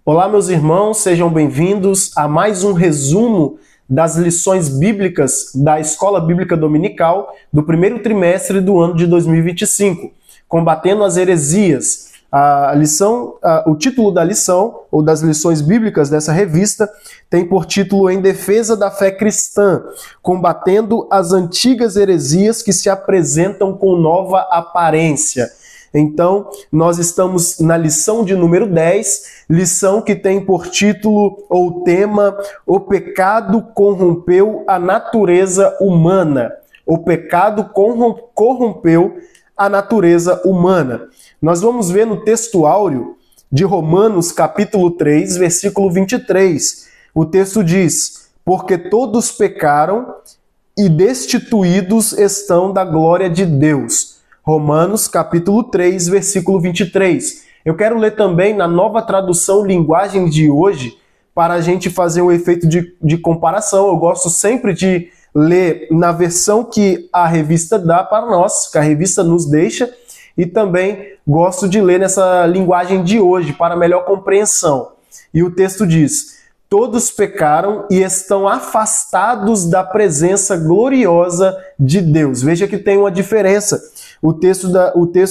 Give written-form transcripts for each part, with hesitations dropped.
Olá, meus irmãos, sejam bem-vindos a mais um resumo das lições bíblicas da Escola Bíblica Dominical do primeiro trimestre do ano de 2025, combatendo as heresias. O título da lição, ou das lições bíblicas dessa revista, tem por título Em Defesa da Fé Cristã, combatendo as antigas heresias que se apresentam com nova aparência. Então, nós estamos na lição de número 10, lição que tem por título ou tema O pecado corrompeu a natureza humana. O pecado corrompeu a natureza humana. Nós vamos ver no texto áureo de Romanos, capítulo 3, versículo 23. O texto diz: porque todos pecaram e destituídos estão da glória de Deus. Romanos, capítulo 3, versículo 23. Eu quero ler também na Nova Tradução Linguagem de Hoje, para a gente fazer um efeito de comparação. Eu gosto sempre de ler na versão que a revista dá para nós, que a revista nos deixa, e também gosto de ler nessa linguagem de hoje, para melhor compreensão. E o texto diz: todos pecaram e estão afastados da presença gloriosa de Deus. Veja que tem uma diferença. O texto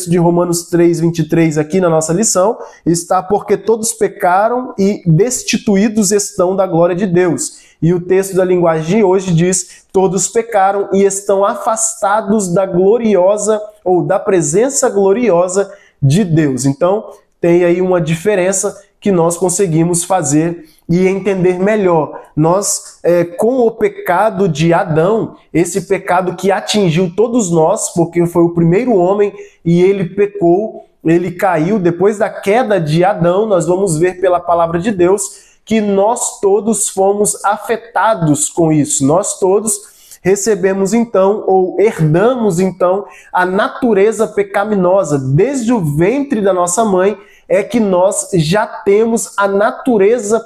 de Romanos 3, 23 aqui na nossa lição está porque todos pecaram e destituídos estão da glória de Deus. E o texto da linguagem de hoje diz: todos pecaram e estão afastados da gloriosa ou da presença gloriosa de Deus. Então, tem aí uma diferença que nós conseguimos fazer e entender melhor. Nós, com o pecado de Adão, esse pecado que atingiu todos nós, porque foi o primeiro homem e ele pecou, ele caiu. Depois da queda de Adão, nós vamos ver pela palavra de Deus que nós todos fomos afetados com isso. Nós todos recebemos então, ou herdamos então, a natureza pecaminosa. Desde o ventre da nossa mãe é que nós já temos a natureza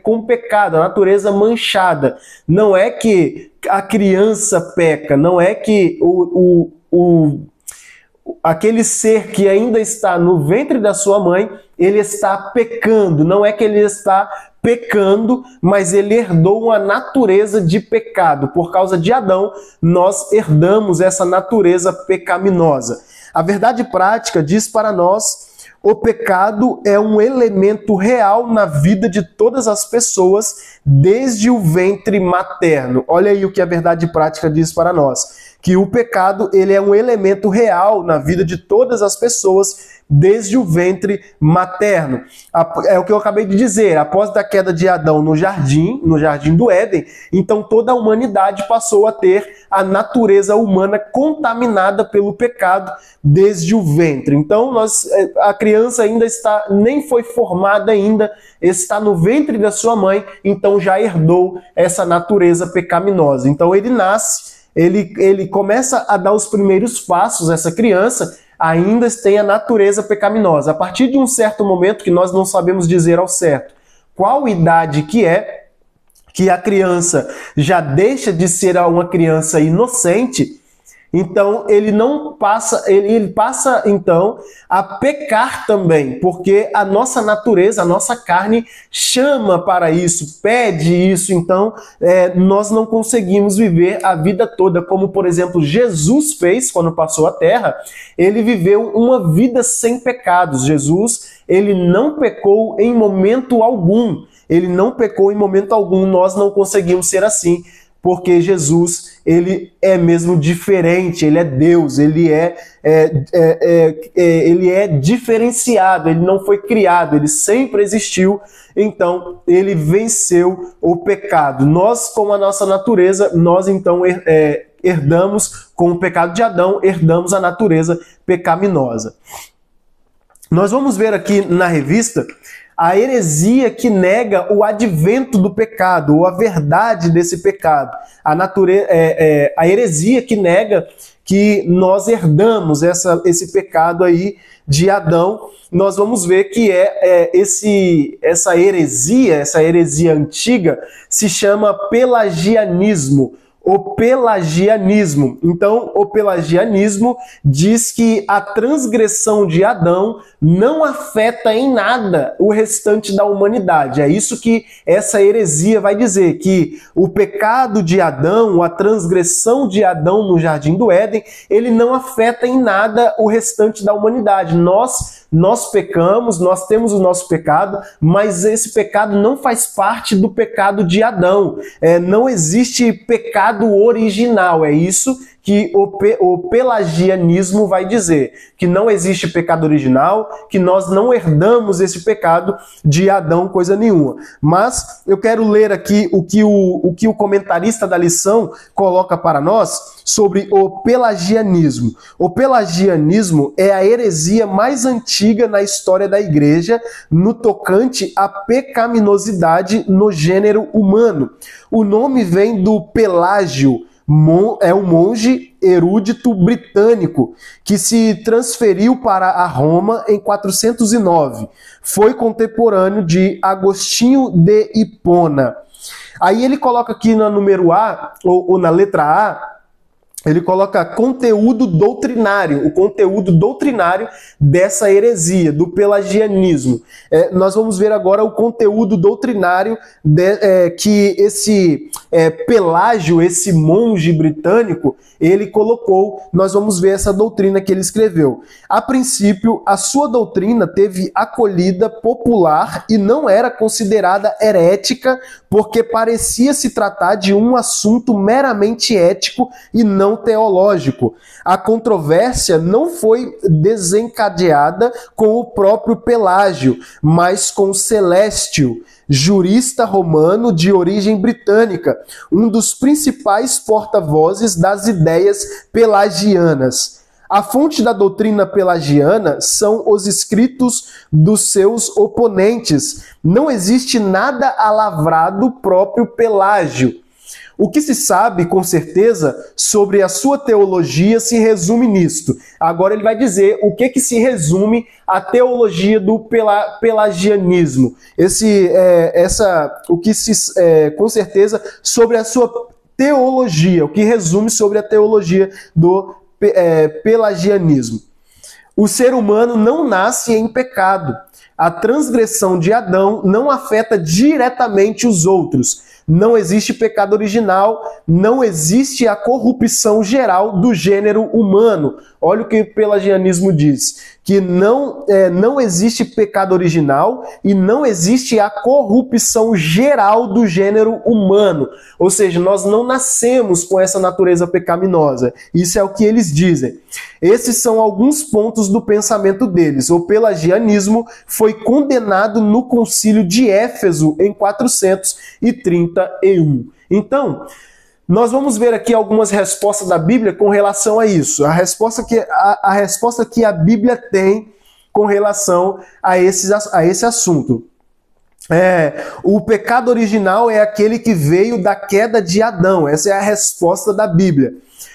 com pecado, a natureza manchada. Não é que a criança peca, não é que aquele ser que ainda está no ventre da sua mãe, ele está pecando. Não é que ele está pecando, mas ele herdou uma natureza de pecado. Por causa de Adão, nós herdamos essa natureza pecaminosa. A verdade prática diz para nós: o pecado é um elemento real na vida de todas as pessoas desde o ventre materno. Olha aí o que a verdade prática diz para nós. Que o pecado ele é um elemento real na vida de todas as pessoas desde o ventre materno. É o que eu acabei de dizer. Após a queda de Adão no jardim do Éden, então toda a humanidade passou a ter a natureza humana contaminada pelo pecado desde o ventre. Então a criança ainda nem foi formada ainda, está no ventre da sua mãe, então já herdou essa natureza pecaminosa. Então ele nasce, ele começa a dar os primeiros passos, essa criança ainda tem a natureza pecaminosa. A partir de um certo momento, que nós não sabemos dizer ao certo qual idade que é, que a criança já deixa de ser uma criança inocente, então ele passa então a pecar também, porque a nossa natureza, a nossa carne chama para isso, pede isso. Então nós não conseguimos viver a vida toda como, por exemplo, Jesus fez quando passou a terra. Ele viveu uma vida sem pecados. Jesus, ele não pecou em momento algum. Ele não pecou em momento algum. Nós não conseguimos ser assim, porque Jesus, ele é mesmo diferente, ele é Deus, ele é diferenciado, ele não foi criado, ele sempre existiu, então ele venceu o pecado. Nós, com a nossa natureza, nós então herdamos, com o pecado de Adão, herdamos a natureza pecaminosa. Nós vamos ver aqui na revista a heresia que nega o advento do pecado, ou a verdade desse pecado. A heresia que nega que nós herdamos esse pecado aí de Adão. Nós vamos ver que essa heresia antiga se chama pelagianismo, o pelagianismo. Então, o pelagianismo diz que a transgressão de Adão não afeta em nada o restante da humanidade. É isso que essa heresia vai dizer, que o pecado de Adão, a transgressão de Adão no Jardim do Éden, ele não afeta em nada o restante da humanidade. Nós pecamos, nós temos o nosso pecado, mas esse pecado não faz parte do pecado de Adão. Não existe pecado original, é isso que o pelagianismo vai dizer, que não existe pecado original, que nós não herdamos esse pecado de Adão, coisa nenhuma. Mas eu quero ler aqui o que o comentarista da lição coloca para nós sobre o pelagianismo. O pelagianismo é a heresia mais antiga na história da igreja no tocante à pecaminosidade no gênero humano. O nome vem do Pelágio, é um monge erudito britânico que se transferiu para a Roma em 409. Foi contemporâneo de Agostinho de Hipona. Aí ele coloca aqui no número A, ou na letra A, ele coloca conteúdo doutrinário, o conteúdo doutrinário dessa heresia, do pelagianismo. Nós vamos ver agora o conteúdo doutrinário que esse Pelágio, esse monge britânico, ele colocou. Nós vamos ver essa doutrina que ele escreveu. A princípio, a sua doutrina teve acolhida popular e não era considerada herética, porque parecia se tratar de um assunto meramente ético e não teológico. A controvérsia não foi desencadeada com o próprio Pelágio, mas com Celestio, jurista romano de origem britânica, um dos principais porta-vozes das ideias pelagianas. A fonte da doutrina pelagiana são os escritos dos seus oponentes. Não existe nada alavrado próprio Pelágio. O que se sabe, com certeza, sobre a sua teologia se resume nisto. Agora ele vai dizer o que se resume a teologia do pelagianismo. Com certeza, sobre a sua teologia, o que resume sobre a teologia do pelagianismo. O ser humano não nasce em pecado. A transgressão de Adão não afeta diretamente os outros. Não existe pecado original, não existe a corrupção geral do gênero humano. Olha o que o pelagianismo diz, que não existe pecado original e não existe a corrupção geral do gênero humano. Ou seja, nós não nascemos com essa natureza pecaminosa. Isso é o que eles dizem. Esses são alguns pontos do pensamento deles. O pelagianismo foi condenado no Concílio de Éfeso em 431. Então, nós vamos ver aqui algumas respostas da Bíblia com relação a isso. A resposta que a Bíblia tem com relação a esse assunto. O pecado original é aquele que veio da queda de Adão. Essa é a resposta da Bíblia.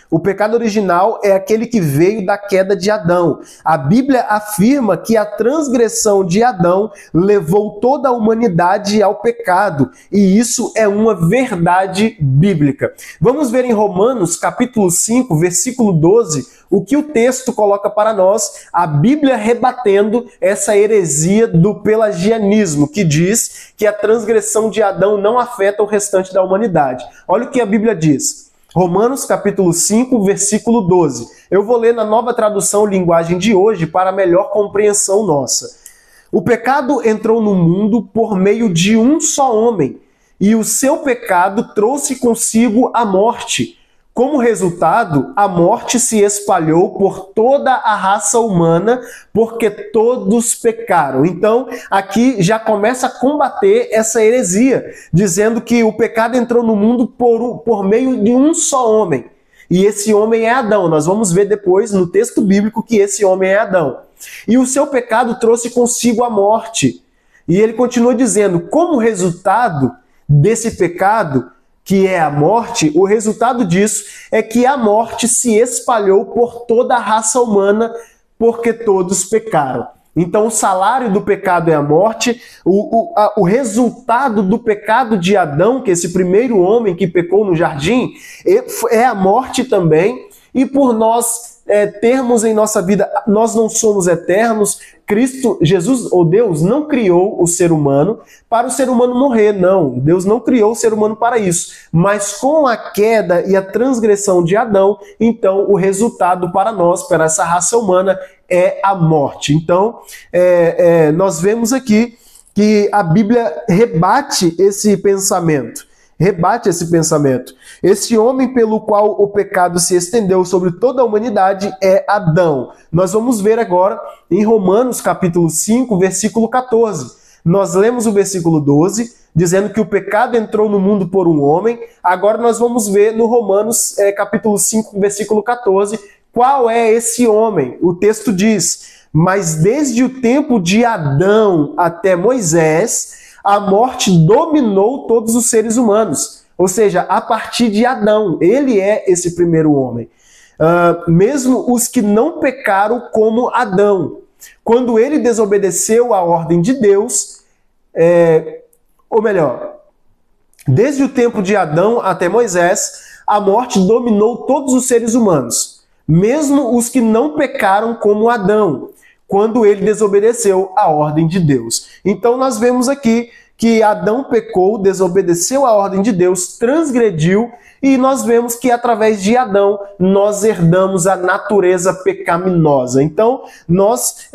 O pecado original é aquele que veio da queda de Adão. A Bíblia afirma que a transgressão de Adão levou toda a humanidade ao pecado, e isso é uma verdade bíblica. Vamos ver em Romanos, capítulo 5, versículo 12, o que o texto coloca para nós, a Bíblia rebatendo essa heresia do pelagianismo, que diz que a transgressão de Adão não afeta o restante da humanidade. Olha o que a Bíblia diz. Romanos capítulo 5, versículo 12. Eu vou ler na Nova Tradução Linguagem de Hoje para melhor compreensão nossa. O pecado entrou no mundo por meio de um só homem, e o seu pecado trouxe consigo a morte. Como resultado, a morte se espalhou por toda a raça humana, porque todos pecaram. Então, aqui já começa a combater essa heresia, dizendo que o pecado entrou no mundo por meio de um só homem. E esse homem é Adão. Nós vamos ver depois no texto bíblico que esse homem é Adão. E o seu pecado trouxe consigo a morte. E ele continua dizendo, como resultado desse pecado, que é a morte, o resultado disso é que a morte se espalhou por toda a raça humana, porque todos pecaram. Então o salário do pecado é a morte, o resultado do pecado de Adão, que é esse primeiro homem que pecou no jardim, é a morte também, e por nós termos em nossa vida, nós não somos eternos. Cristo, Jesus, ou Deus, não criou o ser humano para o ser humano morrer, não. Deus não criou o ser humano para isso. Mas com a queda e a transgressão de Adão, então o resultado para nós, para essa raça humana, é a morte. Então, nós vemos aqui que a Bíblia rebate esse pensamento. Esse homem pelo qual o pecado se estendeu sobre toda a humanidade é Adão. Nós vamos ver agora em Romanos capítulo 5, versículo 14. Nós lemos o versículo 12, dizendo que o pecado entrou no mundo por um homem. Agora nós vamos ver no Romanos capítulo 5, versículo 14, qual é esse homem. O texto diz: mas desde o tempo de Adão até Moisés, a morte dominou todos os seres humanos. Ou seja, a partir de Adão, ele é esse primeiro homem. Mesmo os que não pecaram como Adão. Quando ele desobedeceu à ordem de Deus, ou melhor, desde o tempo de Adão até Moisés, a morte dominou todos os seres humanos. Mesmo os que não pecaram como Adão, quando ele desobedeceu à ordem de Deus. Então nós vemos aqui que Adão pecou, desobedeceu à ordem de Deus, transgrediu, e nós vemos que através de Adão nós herdamos a natureza pecaminosa. Então nós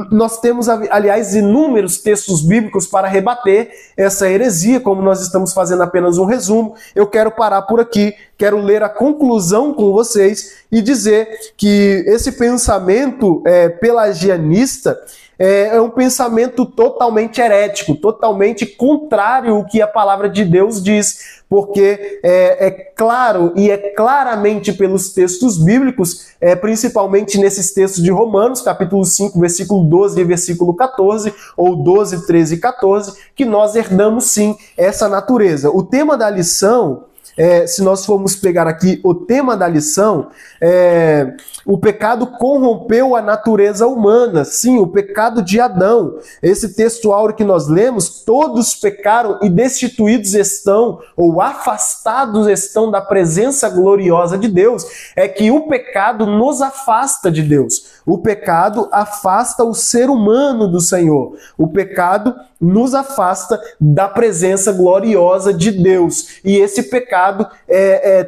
nós temos, aliás, inúmeros textos bíblicos para rebater essa heresia. Como nós estamos fazendo apenas um resumo, eu quero parar por aqui, quero ler a conclusão com vocês e dizer que esse pensamento pelagianista é um pensamento totalmente herético, totalmente contrário ao que a palavra de Deus diz, porque é claro e é claramente pelos textos bíblicos, principalmente nesses textos de Romanos, capítulo 5, versículo 12 e versículo 14, ou 12, 13 e 14, que nós herdamos sim essa natureza. O tema da lição, se nós formos pegar aqui o tema da lição, o pecado corrompeu a natureza humana. Sim, o pecado de Adão. Esse texto áureo que nós lemos, todos pecaram e destituídos estão, ou afastados estão da presença gloriosa de Deus. É que o pecado nos afasta de Deus. O pecado afasta o ser humano do Senhor. O pecado nos afasta da presença gloriosa de Deus. E esse pecado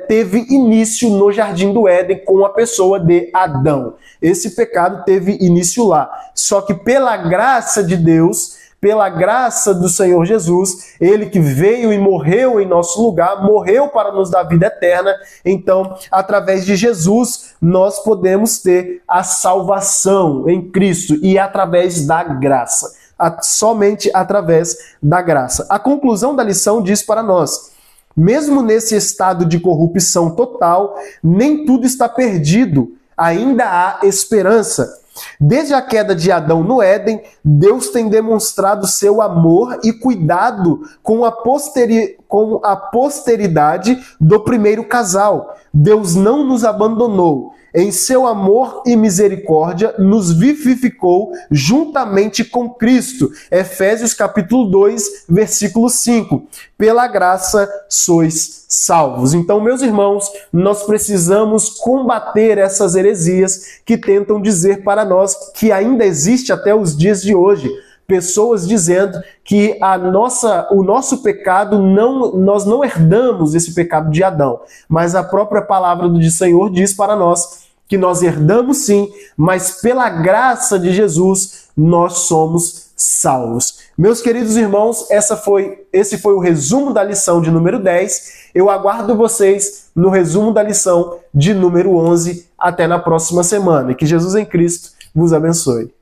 teve início no Jardim do Éden com a pessoa de Adão. Esse pecado teve início lá. Só que pela graça de Deus, pela graça do Senhor Jesus, ele que veio e morreu em nosso lugar, morreu para nos dar vida eterna. Então, através de Jesus, nós podemos ter a salvação em Cristo e através da graça. Somente através da graça. A conclusão da lição diz para nós: mesmo nesse estado de corrupção total, nem tudo está perdido, ainda há esperança. Desde a queda de Adão no Éden, Deus tem demonstrado seu amor e cuidado com a posteridade do primeiro casal. Deus não nos abandonou. Em seu amor e misericórdia, nos vivificou juntamente com Cristo. Efésios capítulo 2, versículo 5. Pela graça sois salvos. Então, meus irmãos, nós precisamos combater essas heresias que tentam dizer para nós que ainda existe até os dias de hoje. Pessoas dizendo que o nosso pecado, nós não herdamos esse pecado de Adão. Mas a própria palavra do Senhor diz para nós que nós herdamos sim, mas pela graça de Jesus nós somos salvos. Meus queridos irmãos, esse foi o resumo da lição de número 10. Eu aguardo vocês no resumo da lição de número 11. Até na próxima semana. E que Jesus em Cristo vos abençoe.